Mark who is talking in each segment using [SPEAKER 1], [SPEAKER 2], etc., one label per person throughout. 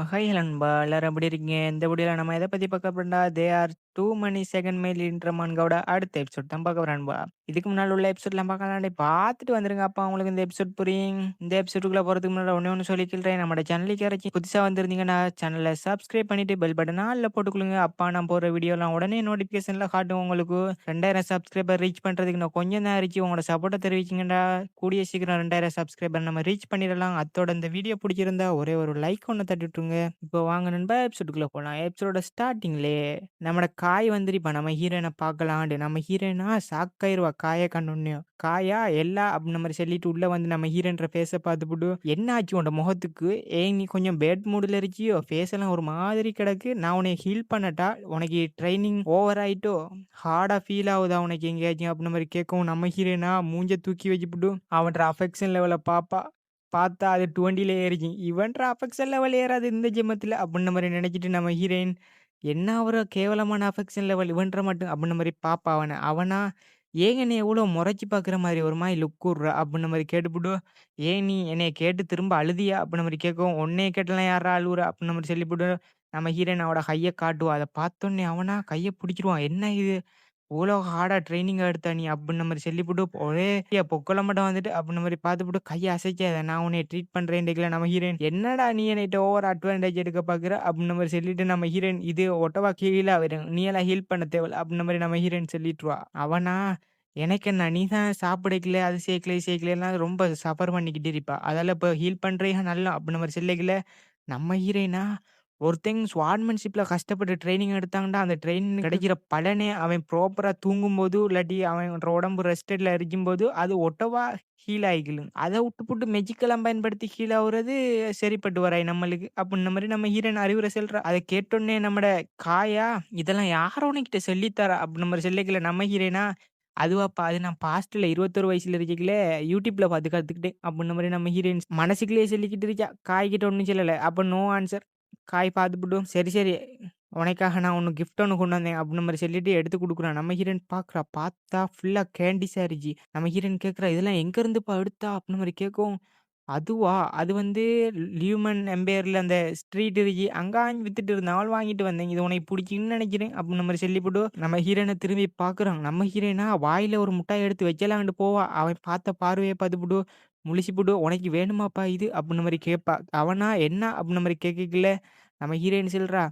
[SPEAKER 1] High hello நண்பா! எல்லாரும் எப்படி இருக்கீங்க? இந்த வீடியோல நம்ம எத பத்தி பார்க்க போறோம்னா, "they are too money second mail" என்ற மன்காவோட அடுத்த எபிசோட் தான் பார்க்க போறோம் நண்பா. இதுக்கு முன்னால உள்ள எபிசோட்லாம் பார்க்கலாம்டா பார்த்துட்டு வந்துருங்க. அப்ப உங்களுக்கு இந்த எபிசோட் புரியும். இந்த எபிசோடுக்குள்ள போறதுக்கு முன்னாடி ஒண்ணே ஒண்ணு சொல்லிக்கிறேன். நம்மோட சேனலுக்கு யாராச்சும் புதுசா வந்திருந்தீங்கன்னா, சேனல சப்ஸ்கிரைப் பண்ணிட்டு பெல் பட்டன ஆல்ல போட்டுக்கொள்ளுங்க. அப்ப நான் போடுற வீடியோலாம் உடனே நோட்டிஃபிகேஷன்ல காட்டும் உங்களுக்கு. 2000 சப்ஸ்கிரைபர் ரீச் பண்றதுக்கு இன்னும் கொஞ்சம் தான் இருக்கு. உங்களோட சப்போர்ட்ட தெரிவிச்சீங்கடா. கூடிய சீக்கிரம் 2000 சப்ஸ்கிரைபர் நம்ம ரீச் பண்ணிடலாம். அத்தோட இந்த வீடியோ புடிச்சிருந்தா ஒரே ஒரு லைக் ஒண்ணு தட்டி விட்டுருங்க. இப்போ வாங்க நண்பா எபிசோடுக்குள்ள போலாம். எபிசோடோட ஸ்டார்ட்டிங்லயே நம்மோட காய் வந்துட்டு இப்ப நம்ம ஹீரோயின பார்க்கலான்ட்டு நம்ம ஹீரோயினா ஷாக் ஆயிருவா காய கண்டோனே. "காயா எல்லா" அப்படின்ன மாரி சொல்லிட்டு உள்ள வந்து நம்ம ஹீரோயின்ற ஃபேஸ பார்த்துப்புட்டு, "என்ன ஆச்சு உன்ட முகத்துக்கு? ஏன் நீ கொஞ்சம் பேட் மூடுல இருக்கியோ? ஃபேஸ் எல்லாம் ஒரு மாதிரி கிடக்கு. நான் உன்னைய ஹீல் பண்ணட்டா? உனக்கு ட்ரெய்னிங் ஓவர் ஆயிட்டோ? ஹார்டா ஃபீல் ஆகுதா உனக்கு எங்கேயாச்சும்?" அப்படின்ன மாரி கேட்கவும் நம்ம ஹீரோயினா மூஞ்ச தூக்கி வச்சுப்புட்டு அவன்ற அஃபெக்ஷன் லெவல பாப்பா. பார்த்தா அது 20ல ஏறிச்சு. இவன்ற அஃபெக்ஷன் லெவல் ஏறாது இந்த ஜென்மத்தில அப்படின்ன மாரி நெனச்சுட்டு நம்ம ஹீரோயின், என்ன ஒரு கேவலமான அஃபெக்ஷன் லெவல் இவன்ற மட்டும் அப்படின்ன மாரி பாப்பா அவன. அவனா, "ஏங்க என்னைய எவ்வளோ மொறச்சு பார்க்குற மாரி ஒரு மாரி லுக் உட்றா" அப்படின்ன மாரி கேட்டுப்புட்டு, "ஏன் நீ என்னைய கேட்டு திரும்ப அழுதியா?" அப்படின்ன மாரி கேட்கவும், "உன்னைய கேட்டுலாம் யார்றா அழுவுறா?" அப்படின்ன மாரி சொல்லிப்புட்டு, நம்ம ஹீரோயின் அவட கைய காட்டுவா. அத பார்த்தோனே அவனா கைய புடிச்சுருவான். "என்ன இது? இவ்ளோ ஹார்டா ட்ரெய்னிங்கா எடுத்தா நீ?" அப்டின்ன மாரி சொல்லிப்புட்டு, ஒரே பொக்குல மட்டும் வந்துட்டு அப்டின்ன மாரி பார்த்துப்புட்டு, "கைய அசைக்காத, நான் உன்னைய ட்ரீட் பண்றேன்டைக்குல." நம்ம ஹீரோயின், "என்னடா நீ என்கிட்ட ஓவர் அட்வான்டேஜ் எடுக்க பார்க்குற?" அப்டின்ன மாரி சொல்லிட்டு நம்ம ஹீரோயின், "இது ஒட்டவா கீழ வரும். நீ எல்லாம் ஹீல் பண்ண தேவையில்ல." அப்டின்ன மாரி நம்ம ஹீரோயின் சொல்லிட்டுருவா. அவனா, "எனக்கென்ன நீ தான் சாப்பிடக்கல, அது சேர்க்கல, இது சேர்க்கலலாம் ரொம்ப சஃபர் பண்ணிக்கிட்டு இருப்பா. அதால இப்ப ஹீல் பண்றியா நல்லா." அப்டின்ன மாரி சொல்லிக்கல, நம்ம ஹீரோயினா, ஒருத்தங்க ஸ்வார்ட்மேன்ஷிப்ல கஷ்டப்பட்டு ட்ரெய்னிங் எடுத்தாங்கடா, அந்த ட்ரெய்னிங் கிடைக்கிற பலனே அவன் ப்ராப்பரா தூங்கும்போது, இல்லாட்டி அவன் உடம்பு ரெஸ்டட்ல இருக்கும்போது, அது ஒட்டவா ஹீல் ஆயிக்கலும். அத வுட்டுப்புட்டு மெஜிக்கெல்லாம் பயன்படுத்தி ஹீல் ஆவுறது சரிப்பட்டு வராது நம்மளுக்கு. அப்டின்ன மாரி நம்ம ஹீரோயின் அறிவுரை சொல்றா. அத கேட்டோனே நம்மட காயா, "இதெல்லாம் யார் உனக்கிட்ட சொல்லி தரா?" அப்டின்ன மாரி சொல்லிக்கல நம்ம ஹீரோயினா, "அதுவாப்பா, அது நான் பாஸ்ட்ல 21 வயசுல இருக்கேல, YouTubeல பார்த்து கத்துக்கிட்டேன்." அப்டின்ன மாரி நம்ம ஹீரோயின் மனசுக்குள்ளேயே சொல்லிக்கிட்டு இருக்கா. காய் கிட்ட ஒண்ணும் சொல்லல. அப்ப நோ ஆன்ஸர். காய் பார்த்துப்புட்டு, "சரி, சரி. உனக்காக நான் ஒண்ணு கிஃப்ட் ஒண்ணு கொண்டு வந்தேன்." அப்டின்ன மாரி சொல்லிட்டு எடுத்து குடுக்குறான். நம்ம ஹீரோயின் பார்க்குறா. பார்த்தா ஃபுல்லா கேண்டீஸா இருந்துச்சு. நம்ம ஹீரோயின் கேட்கிறா, "இதெல்லாம் எங்க இருந்துப்பா எடுத்தா?" அப்டின்ன மாரி கேட்கவும், "அதுவா? அது வந்து லியூமன் எம்பையர்ல அந்த ஸ்ட்ரீட் இருக்கு. அங்க வித்துட்டு இருந்தான். வாங்கிட்டு வந்தேன். இது உனக்கு புடிக்கும்னு நெனைக்கிறேன்." அப்டின்ன மாரி சொல்லிப்புட்டு, நம்ம ஹீரோயின திரும்பி பார்க்குறான். நம்ம ஹீரோயினா வாயில ஒரு முட்டாய் எடுத்து வைக்கலான்ட்டு போவா. அவன் பார்த்த பார்வைய பார்த்துப்புட்டு, முழிச்சுப்புட்டு, "உனக்கு வேணுமாப்பா இது?" அப்டின்ன மாரி கேட்பா. அவனா, "என்ன?" அப்டின்ன மாரி கேட்கல, நம்ம ஹீரோயின் சொல்றா,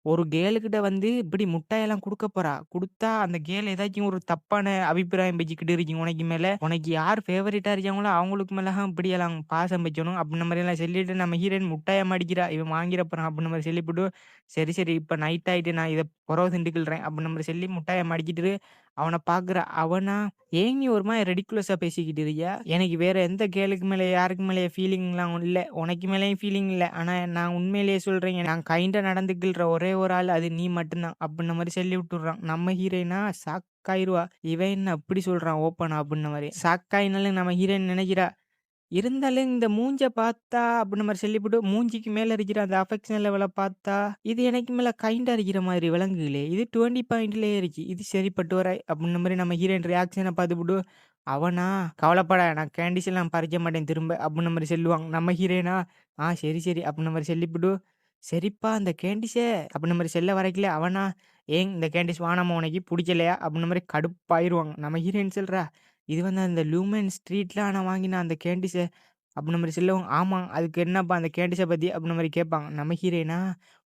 [SPEAKER 1] "ஒரு கேர்ள்கிட்ட வந்து இப்படி முட்டாயெல்லாம் குடுக்க போறா. குடுத்தா அந்த கேர்ள் ஏதாச்சும் ஒரு தப்பான அபிப்பிராயம் வச்சுக்கிட்டு இருக்கு உனக்கு மேல. உனக்கு யார் ஃபேவரைட்டா இருக்காங்களோ அவங்களுக்கு மேல தான் இப்படியெல்லாம் பாசம் வைக்கணும்." அப்டின்ன மாரிலாம் சொல்லிட்டு நம்ம ஹீரோயின் முட்டாய மடிக்கிறா. இவன் வாங்கிற போறான் அப்டின்ன மாரி சொல்லிப்புட்டு, "சரி, சரி. இப்ப நைட் ஆயிட்டு நான் இத பொரவ திண்டுக்கில்றேன்." அப்டின்ன மாரி சொல்லி முட்டாய மடிக்கிட்டு அவன பார்க்குறா. அவனா, "ஏன் நீ ஒரு மாரி ரெடிகுலஸா பேசிக்கிட்டு இருக்கியா? எனக்கு வேற எந்த கேர்ளுக்கு மேல யாருக்கு மேலயும் ஃபீலிங்லாம் இல்ல. உனக்கு மேலயும் ஃபீலிங் இல்ல. ஆனா நான் உண்மையிலேயே சொல்றேன். நான் கைண்டா நடந்துக்கில்ற ஒரே ஒரு ஆள் அது நீ மட்டும் தான்." அப்டின்ன மாரி சொல்லி விட்டுர்றான். நம்ம ஹீரோயினா ஷாக் ஆயிருவா. இவன் என்ன இப்டி சொல்றான் ஓப்பனா அப்டின்ன மாரி. ஷாக் ஆயினாலும் நம்ம ஹீரோயின் நெனைக்கிறா, இருந்தாலும் இந்த மூஞ்ச பார்த்தா அப்டின்ன மாரி சொல்லிப்புட்டு, மூஞ்சிக்கு மேல இருக்கிற அந்த அஃபெக்ஷன் லெவல பார்த்தா, இது எனக்கு மேல கைண்டா இருக்கிற மாதிரி விளங்குகளே. இது 20 பாயிண்ட்லயே இருக்கு. இது சரிப்பட்டு வராது. அப்டின்ன மாரி நம்ம ஹீரோயின் ரியாக்ஷன பார்த்துப்புட்டு, அவனா, "கவலைப்படாத, நான் கேண்டீஸ் எல்லாம் பறிக்க மாட்டேன் திரும்ப." அப்டின்ன மாரி சொல்லுவாங்க. நம்ம ஹீரோயினா, "ஆ சரி, சரி." அப்டின்ன மாரி சொல்லிப்புட்டு, "சரிப்பா அந்த கேண்டீஸ" அப்டின்ன மாரி சொல்ல வரைக்கல அவனா, "ஏன் இந்த கேண்டீஸ் வேணாமா உனக்கு? புடிக்கலையா?" அப்டின்ன மாரி கடுப்பாயிருவாங்க. நம்ம ஹீரோயின் சொல்றா, "இது வந்து அந்த லூமென் ஸ்ட்ரீட்ல நான் வாங்கின அந்த கேண்டீஸ." அப்டின்ன மாரி சொல்லவும், "ஆமா. அதுக்கு என்னப்பா அந்த கேண்டீஸ பத்தி?" அப்டின்ன மாரி கேட்பாங்க. நம்ம ஹீரோயினா,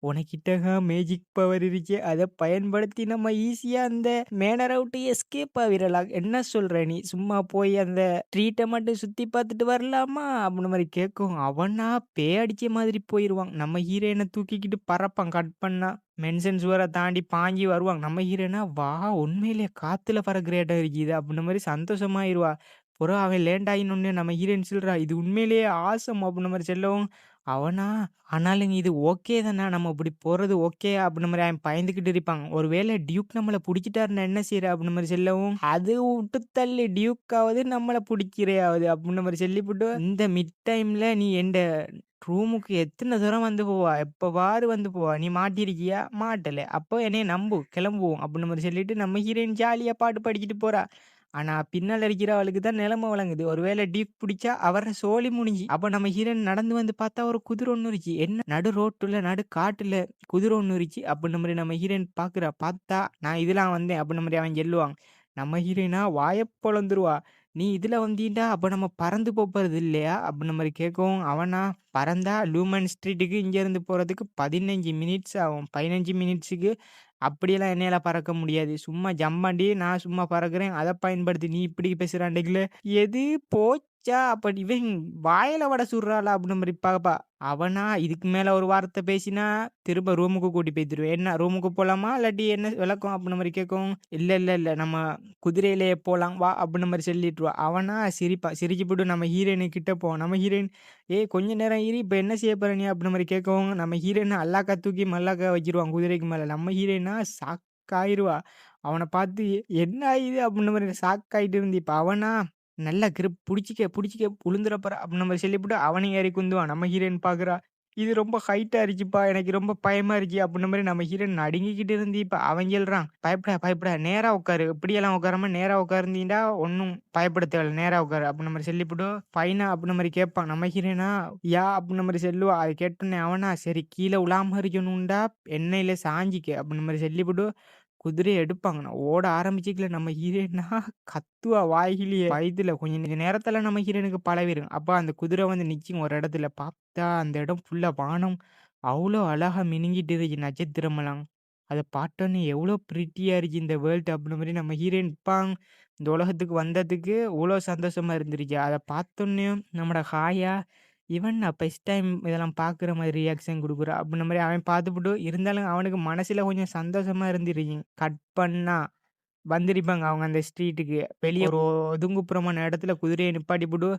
[SPEAKER 1] "உனக்கிட்டக மேஜிக் பவர் இருக்கே. அத பயன்படுத்தி நம்ம ஈஸியா அந்த மேனர விட்டு எஸ்கேப் ஆவிறலாம். என்ன சொல்ற நீ? சும்மா போய் அந்த ஸ்ட்ரீட்ட மட்டும் சுத்தி பார்த்துட்டு வரலாமா?" அப்டின்ன மாரி கேட்கவும், அவனா பேய் அடிச்ச மாதிரி போயிருவான். நம்ம ஹீரோயின தூக்கிக்கிட்டு பறப்பான் கட் பண்ணா. மென்ஷன் சுவர தாண்டி பாஞ்சு வருவாங்க. நம்ம ஹீரோயினா, உண்மையிலேயே காத்துல பறக்கிற இடம் இருக்கு இது." அப்டின்ன மாரி சந்தோஷமாயிருவா. அப்புறம் அவன் லேண்ட் ஆயினோனே நம்ம ஹீரோயின் சொல்றா, "இது உண்மையிலேயே ஆசம்." அப்டின்ன மாரி சொல்லவும், அவனா, "ஆனாலும் இது ஓகே தான. நம்ம இப்படி போறது ஓகேயா?" அப்டின்ன மாரி அவன் பயந்துகிட்டு இருப்பான். "ஒருவேளை டியூக் நம்மள புடிச்சிட்டாருன்னா என்ன செய்ற?" அப்டின்ன மாரி சொல்லவும், "அது வுட்டு தள்ளு. டியூக்காவது நம்மள புடிக்கிறையாவது." அப்டின்ன மாரி சொல்லிப்புட்டு, "இந்த மிட் டைம்ல நீ என்ட ரூமுக்கு எத்தன தூரம் வந்து போவா? எப்ப வந்து போவா? நீ மாட்டியிருக்கியா? மாட்டல. அப்போ என்னைய நம்பு. கிளம்புவோம்." அப்டின்ன மாரி சொல்லிட்டு நம்ம ஹீரோயின் ஜாலியா பாட்டு பாடிக்கிட்டு போறா. ஆனா பின்னால இருக்கிறவளுக்கு தான் நிலைமை வழங்குது. ஒருவேளை டீப் புடிச்சா அவர சோலி முடிஞ்சு. அப்ப நம்ம ஹீரோயின் நடந்து வந்து பார்த்தா ஒரு குதிரை ஒண்ணு இருந்துச்சு. என்ன நடு ரோட்டுல, நடு காட்டுல குதிரை ஒண்ணு இருந்துச்சு. அப்டின்ன மாரி நம்ம ஹீரோயின் பார்க்குறா. பார்த்தா நான் இதுலாம் வந்தேன் அப்டின்ன மாரி அவன் சொல்லுவான். நம்ம ஹீரோயினா வாய பொளந்துருவா. "நீ இதுல வந்தீண்டா, அப்ப நம்ம பறந்து போப்போறது இல்லையா?" அப்டின்ன மாரி கேட்கவும், அவனா பறந்தா லூமன் ஸ்ட்ரீட்டுக்கு இங்கேருந்து போறதுக்கு 15 மினிட்ஸ் ஆகும். 15 மினிட்ஸுக்கு அப்படியெல்லாம் என்னையால பறக்க முடியாது. சும்மா ஜம்பாண்டி நான் சும்மா பறக்கிறேன். அத பயன்படுத்தி நீ இப்படி பேசுறான்டைக்குல. எது போச்சா? அப்ப இவன் வாயில வடை சுடுறாளா? அப்படின்ற மாரி பாப்பா. அவனா இதுக்கு மேல ஒரு வார்த்தை பேசினா, திரும்ப ரூமுக்கு கூட்டி போய்த்துருவேன். என்ன ரூமுக்கு போலாமா? இல்லாட்டி என்ன விளக்கம்? அப்படின்ற மாரி கேட்கவும், இல்ல, இல்ல, இல்ல. நம்ம குதிரையிலேயே போலாம் வா அப்படின்ற மாரி சொல்லிட்டுருவா. அவனா சிரிப்பா. சிரிச்சுப்புட்டு நம்ம ஹீரோயின் கிட்ட போவோம். நம்ம ஹீரோயின் ஏய் கொஞ்ச நேரம் இரு. இப்ப என்ன செய்ய போற நீ? அப்படின்ற மாரி கேட்கவும், நம்ம ஹீரோயின் அல்லாக்கா தூக்கி மல்லாக்கா வச்சுருவான் குதிரைக்கு மேல. நம்ம ஹீரோயினா ஷாக் ஆயிருவா. அவன பார்த்து என்ன இது? அப்படின்ற மாரி ஷாக் ஆயிட்டு இருந்து, இப்ப அவனா நல்லா கிரிப் புடிச்சுக்க, புடிச்சுக்க உழுந்துற போற அப்படின்ற மாரி சொல்லிப்புட்டு அவனும் ஏறி குந்துவான். நம்ம ஹீரோயின் பார்க்குறா. இது ரொம்ப ஹைட்டா இருக்குப்பா. எனக்கு ரொம்ப பயமா இருக்கு. அப்படின்ற மாரி நம்ம ஹீரோயின் நடுங்கிக்கிட்டு இருந்து, இப்ப அவன் சொல்றான், பயப்படாத, பயப்படாத. நேரா உட்காரு. இப்படியெல்லாம் உட்காராம நேரா உட்கார்ந்தீண்டா ஒண்ணும் பயப்பட தேவையில்ல. நேரா உட்காரு. அப்படின்ற மாரி சொல்லிப்புட்டு, ஃபைனா? அப்படின்ற மாரி கேட்பான். நம்ம ஹீரோயினா, யா அப்படின்ற மாரி சொல்லுவா. அத கேட்டோனே அவனா, சரி கீழ விழாம இருக்கணும்டா, எண்ணெயில சாஞ்சிக்க அப்படின்ற மாரி சொல்லிப்புட்டு, குதிரைய எடுப்பாங்க. நான் ஓட ஆரம்பிச்சுக்கல நம்ம ஹீரோயினா கத்துவா வாய்கிலியே. பயத்துல கொஞ்ச நேரத்துல நம்ம ஹீரோயினுக்கு பழகிரும். அப்ப அந்த குதிரை வந்து நிக்கும் ஒரு இடத்துல. பார்த்தா அந்த இடம் ஃபுல்லா வானம் அவ்ளோ அழகா மினுங்கிட்டு இருந்துச்சு நட்சத்திரமெல்லாம். அத பார்த்தோனே எவ்ளோ பிரிட்டியா இருக்கு இந்த வேர்ல்ட் அப்டின்ற மாரி நம்ம ஹீரோயின் பாங் இந்த உலகத்துக்கு வந்ததுக்கு இவ்ளோ சந்தோஷமா இருந்துருச்சு. அத பார்த்தோன்னே நம்மட ஹாயா, இவன் நான் ஃபர்ஸ்ட் டைம் இதெல்லாம் பார்க்குற மாரி ரியாக்ஷன் குடுக்குறா அப்டின்ற மாரி அவன் பார்த்துப்புட்டு, இருந்தாலும் அவனுக்கு மனசுல கொஞ்சம் சந்தோஷமா இருந்திருக்கு. கட் பண்ணா வந்திருப்பாங்க அவங்க அந்த ஸ்ட்ரீட்டுக்கு. வெளிய ஒரு ஒதுங்குப்புறமான இடத்துல குதிரைய நிப்பாட்டிப்புட்டு,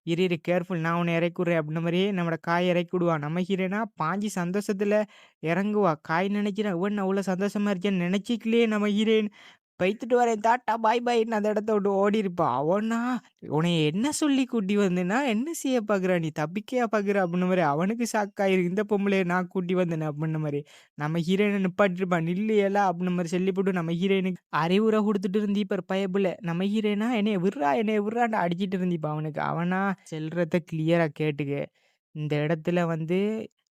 [SPEAKER 1] "இரு இரு கேர்ஃபுல் நான் உன்ன இறக்கி விடுறேன்" அப்படின்ற மாரி நம்மட காய இறக்கி விடுவான். நம்ம ஹீரோயினா பாஞ்சு சந்தோஷத்துல இறங்குவா. காய் நினைக்கிறா, இவன் அவ்வளோ சந்தோஷமா இருக்கேன்னு நினைச்சிக்கலயே நம்ம ஹீரோயின். "போய்த்துட்டு வரேன் டாட்டா பாய் பாய்ன்னு" அந்த இடத்த விட்டு ஓடிருப்பா. அவனா, "உன்னைய என்ன சொல்லி கூட்டி வந்தேன்னா, என்ன செய்ய பார்க்குற நீ? தப்பிக்கயா பார்க்குற?" அப்படின்ற மாரி அவனுக்கு ஷாக் ஆயிருக்கு. இந்த பொம்பளைய நான் கூட்டி வந்தேனே அப்படின்ற மாரி. நம்ம ஹீரோயின நிப்பாட்டிருப்பான். "நில்லு ஏல" அப்படின்ற மாரி சொல்லிப்புட்டு நம்ம ஹீரோயினுக்கு அறிவுரை குடுத்துட்டு இருந்தீப்பாரு பயப்புல. நம்ம ஹீரோயினா "என்னைய விட்றா, என்னைய விட்றான்ட்டு" அடிச்சிட்டு இருந்தீப்பா அவனுக்கு. அவனா சொல்றத கிளியரா கேட்டுக்க. இந்த இடத்துல வந்து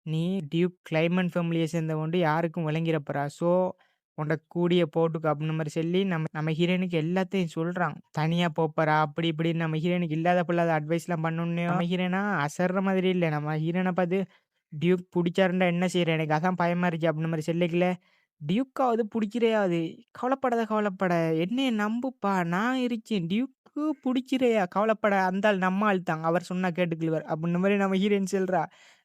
[SPEAKER 1] நீ டியூக் கிளைமன் ஃபேமிலிய சேர்ந்தவன்ட்டு யாருக்கும் விளங்கிற போறா. ஸோ உன்ட கூடிய போட்டுக்கோ அப்டின்ற மாரி சொல்லி நம்ம நம்ம ஹீரோயினுக்கு எல்லாத்தையும் சொல்றான். தனியா போப்போறா அப்படி இப்படின்னு நம்ம ஹீரோயினுக்கு இல்லாத பொல்லாத அட்வைஸ்லாம் பண்ணோன்னே நம்ம ஹீரோயினா அசர்ற மாதிரி இல்ல. நம்ம ஹீரோயின பார்த்து டியூக் புடிச்சாருண்டா என்ன செய்ற? எனக்கு அதான் பயமா இருக்கு அப்டின்ற மாரி சொல்லிக்கல. டியூக்காவது புடிக்கிறையாவது. கவலைப்படாத கவலைப்பட. என்னைய நம்புப்பா. நான் இருக்கேன். டியூக்கு புடிக்கிறையா? கவலைப்பட அந்த ஆள் நம்ம ஆள் தான். அவர் சொன்னா கேட்டுக்குள்ளுவார். அப்டின்ற மாரி நம்ம ஹீரோயின் சொல்றா.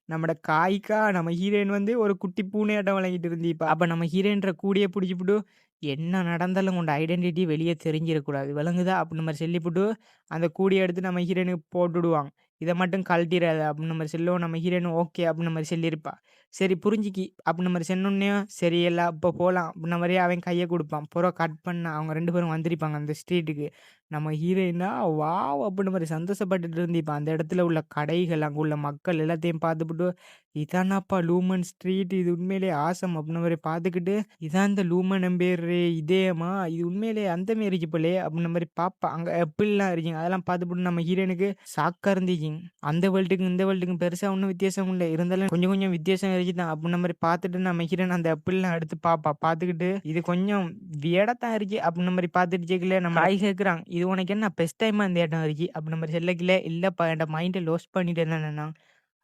[SPEAKER 1] நம்மட காய்க்கா நம்ம ஹீரோயின் வந்து ஒரு குட்டி பூனையாட்டம் விளங்கிட்டு இருந்தீப்பா. அப்ப நம்ம ஹீரோயின்ற கூடயே புடிச்சுப்புட்டு, என்ன நடந்தாலும் உன்னோட ஐடென்டிட்டி வெளிய தெரிஞ்சிறக்கூடாது. விளங்குதா? அப்டின்ற மாரி சொல்லிப்புட்டு, அந்த கூடைய எடுத்து நம்ம ஹீரோயினுக்கு போட்டுடுவாங்க. இத மட்டும் கழட்டிறாத அப்டின்ற மாரி சொல்லவும், நம்ம ஹீரோயின் ஓகே அப்டின்ற மாரி சொல்லியிருப்பா. சரி புரிஞ்சுக்கி அப்டின்ற மாரி சொன்னோன்னயும், சரி எல்லாம் அப்ப போலாம் அப்டின்ற மாரி அவன் கைய குடுப்பான். புறம் கட் பண்ணா அவங்க 2 பேரும் வந்திருப்பாங்க அந்த ஸ்ட்ரீட்டுக்கு. நம்ம ஹீரோயினா வாவ்! அப்டின்ற மாரி சந்தோஷப்பட்டுட்டு இருந்திப்பா. அந்த இடத்துல உள்ள கடைகள், அங்க உள்ள மக்கள் எல்லாத்தையும் பார்த்துப்புட்டு, இதானாப்பா லூமன் ஸ்ட்ரீட் இது உண்மையிலேயே ஆசம் அப்டின்ற மாரி பார்த்துக்கிட்டு, இதான் இந்த லூமன் எம்பையரு இதேயமா? இது உண்மையிலேயே அந்த மாரி இருக்கு போலயே அப்டின்ற மாரி பார்ப்பா. அங்க ஆப்பிள்லாம் இருக்குங்க. அதெல்லாம் பார்த்துப்புட்டு நம்ம ஹீரோயினுக்கு ஷாக்கா இருந்துச்சுங்க. அந்த வேர்ல்டுக்கும் இந்த வேர்ல்டுக்கும் பெருசா ஒண்ணும் வித்தியாசம் இல்ல. இருந்தாலும் கொஞ்சம் கொஞ்சம் வித்தியாசம் இருக்குதான் அப்டின்ற மாரி பார்த்துட்டு நம்ம ஹீரோயின் அந்த ஆப்பிள்லாம் எடுத்து பார்ப்பா. பார்த்துக்கிட்டு இது கொஞ்சம் வியடா தான் இருக்கு அப்டின்ற மாரி பார்த்துட்டு இருக்கல நம்ம ஹாய் கேட்குறான். இது உனக்கு என்ன ஃபர்ஸ்ட் டைமா இந்த இடம் இருக்கு? அப்டின்ற மாரி சொல்லக்கல, இல்லப்பா என்ட மைண்ட லாஸ் பண்ணிட்டேன் நான்.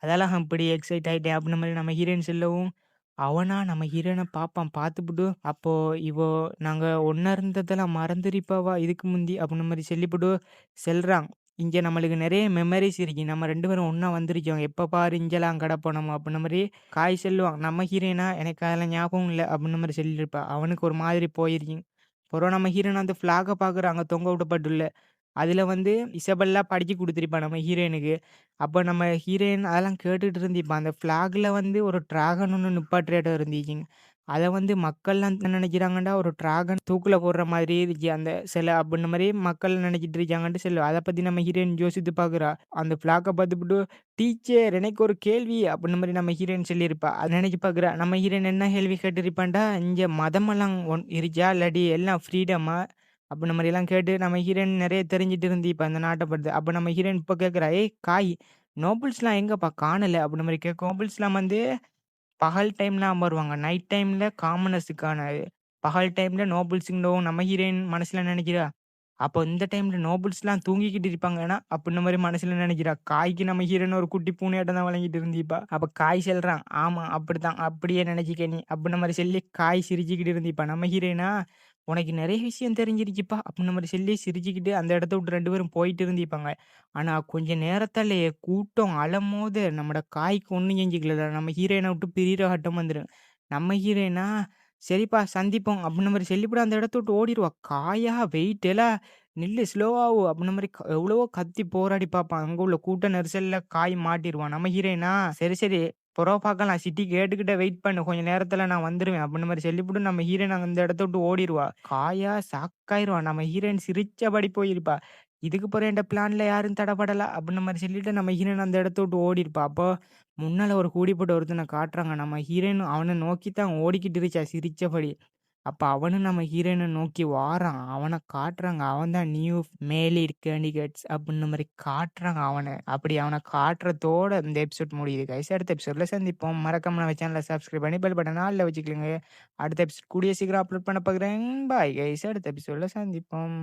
[SPEAKER 1] அதால அப்படி எக்ஸைட் ஆயிட்டேன் அப்டின்ற மாரி நம்ம ஹீரோயின் சொல்லவும், அவனா நம்ம ஹீரோயின பார்ப்பான். பார்த்துப்புட்டு, அப்போ இவ நாங்க ஒண்ணா இருந்ததெல்லாம் மறந்துருப்பாவா இதுக்கு முந்தி அப்டின்ற மாரி சொல்லிப்புட்டு சொல்றான். இங்க நம்மளுக்கு நெறைய மெமரீஸ் இருக்கு. நம்ம 2 பேரும் ஒண்ணா வந்திருக்கோம். எப்ப பாரு இங்கலாம் கடப்போம் அப்டின்ற மாரி காய் சொல்லுவான். நம்ம ஹீரோயினா எனக்கு அதெல்லாம் ஞாபகம் இல்ல அப்டின்ற மாரி சொல்லியிருப்பா. அவனுக்கு ஒரு மாதிரி போயிருக்கு. அப்புறம் நம்ம ஹீரோயின் அந்த ஃபிளாக பார்க்குறான் அங்க தொங்க விடப்பட்டுள்ள. அதுல வந்து இசபெல்லா படிச்சு குடுத்திருப்பா நம்ம ஹீரோயினுக்கு. அப்ப நம்ம ஹீரோயின் அதெல்லாம் கேட்டுட்டு இருந்திப்பா. அந்த ஃபிளாக்ல வந்து ஒரு டிராகன் ஒண்ணு நிப்பாட்டுறியாட்டம் இருந்துச்சுங்க. அத வந்து மக்கள்லாம் என்ன நெனைக்கிறாங்கன்டா, ஒரு டிராகன் தூக்குல போடுற மாதிரி இருக்கு அந்த சிலை அப்டின்ற மாரி மக்கள் நெனைச்சிட்டு இருக்காங்கன்ட்டு அத பத்தி நம்ம ஹீரோயின் யோசித்து பார்க்குறா. அந்த ஃபிளாக்க பார்த்துப்புட்டு, "டீச்சர் எனக்கு ஒரு கேள்வி" அப்டின்ற மாரி நம்ம ஹீரோயின் சொல்லியிருப்பா. அத நெனைச்சு பார்க்குறா. நம்ம ஹீரோயின் என்ன கேள்வி கேட்டிருப்பான்டா, "இங்க மதமெல்லாம் இருக்கா? இல்லாட்டி எல்லாம் ஃப்ரீடமா? அப்படின்ன மாரியெல்லாம் கேட்டு நம்ம ஹீரோயின் நெறைய தெரிஞ்சுட்டு இருந்து இப்ப அந்த நாட்ட பத்தி. அப்ப நம்ம ஹீரோயின் இப்ப கேட்கிறா, "ஏய் காய் நோபல்ஸ்லாம் எங்கப்பா காணல?" அப்படின்ன மாரி கேட்கவும், நோபல்ஸ்லாம் வந்து பகல் டைம்ல அமருவாங்க. நைட் டைம்ல காமனர்ஸுக்கான பகல் டைம்ல நோபல்ஸ்ங்கவும் நம்ம ஹீரோயின் மனசுல நெனைக்கிறா. அப்போ இந்த டைம்ல நோபல்ஸ்லாம் தூங்கிக்கிட்டு இருப்பாங்கன்னா, அப்புட்ன மாரி மனசுல நெனைக்கிறா. காய்க்கு நம்ம ஹீரோயின் ஒரு குட்டி பூனையாட்டம் தான் வழங்கிட்டு இருந்திருப்பா. அப்ப காய் சொல்றான், "ஆமா அப்படித்தான். அப்படியே நெனச்சுக்க நீ." அப்புட்ன மாரி சொல்லி காய் சிரிச்சுக்கிட்டு இருந்திருப்பா. நம்ம ஹீரோயினா, "உனக்கு நெறைய விஷயம் தெரிஞ்சிருச்சுப்பா." அப்புட்ன மாரி சொல்லி சிரிச்சுக்கிட்டு அந்த இடத்த விட்டு 2 பேரும் போயிட்டு இருந்திருப்பாங்க. ஆனா கொஞ்ச நேரத்திலேயே கூட்டம் அலமோத நம்மோட காய்க்கு ஒண்ணும் செஞ்சுக்கலடா. நம்ம ஹீரோயின விட்டு பிரியிற கட்டம் வந்துரும். நம்ம ஹீரோயினா, "சரிப்பா சந்திப்போம்." அப்புட்ன மாரி சொல்லிப்புட்டு அந்த இடத்த விட்டு ஓடிருவா. காயா வெயிட் எல நில்லு ஸ்லோவாவு அப்டின்ன மாரி எவ்வளவோ கத்தி போராடி பார்ப்பான். அங்க உள்ள கூட்ட நெரிசல்ல காய் மாட்டிருவான். நம்ம ஹீரோயினா, "சரி, சரி பொறவு பார்க்கலாம். சிட்டி கேட்டுக்கிட்ட வெயிட் பண்ணு. கொஞ்ச நேரத்துல நான் வந்துருவேன்." அப்டின்ன மாரி சொல்லிப்புட்டு நம்ம ஹீரோயின் அந்த இடத்த விட்டு ஓடிருவா. காயா ஷாக்காயிருவா. நம்ம ஹீரோயின் சிரிச்சபடி போயிருப்பா. "இதுக்கு பிறகு என்ட பிளான்ல யாரும் தடபடல." அப்டின்ன மாரி சொல்லிட்டு நம்ம ஹீரோயின் அந்த இடத்த விட்டு ஓடிருப்பா. அப்போ முன்னால ஒரு கூடி போட்ட ஒருத்தன காட்டுறாங்க. நம்ம ஹீரோயின் அவன நோக்கி தான் ஓடிக்கிட்டு இருந்துச்சா சிரிச்சபடி. அப்ப அவனும் நம்ம ஹீரோயின நோக்கி வாரான். அவன காட்டுறாங்க. அவன் தான் நியூ மேல் கேண்டிடேட்ஸ் அப்டின்ன மாரி காட்டுறாங்க அவன. அப்படி அவன காட்டுறதோட இந்த எபிசோட் முடியுது கைஸ். அடுத்த எபிசோட்ல சந்திப்போம். மறக்காம நம்ம சேனல சப்ஸ்கிரைப் பண்ணி பெல் பட்டன ஆல்ல வச்சுக்கங்க. அடுத்த எபிசோட் கூடிய சீக்கிரம் அப்லோட் பண்ண பார்க்குறேன். Bye guys. அடுத்த எபிசோட்ல சந்திப்போம்.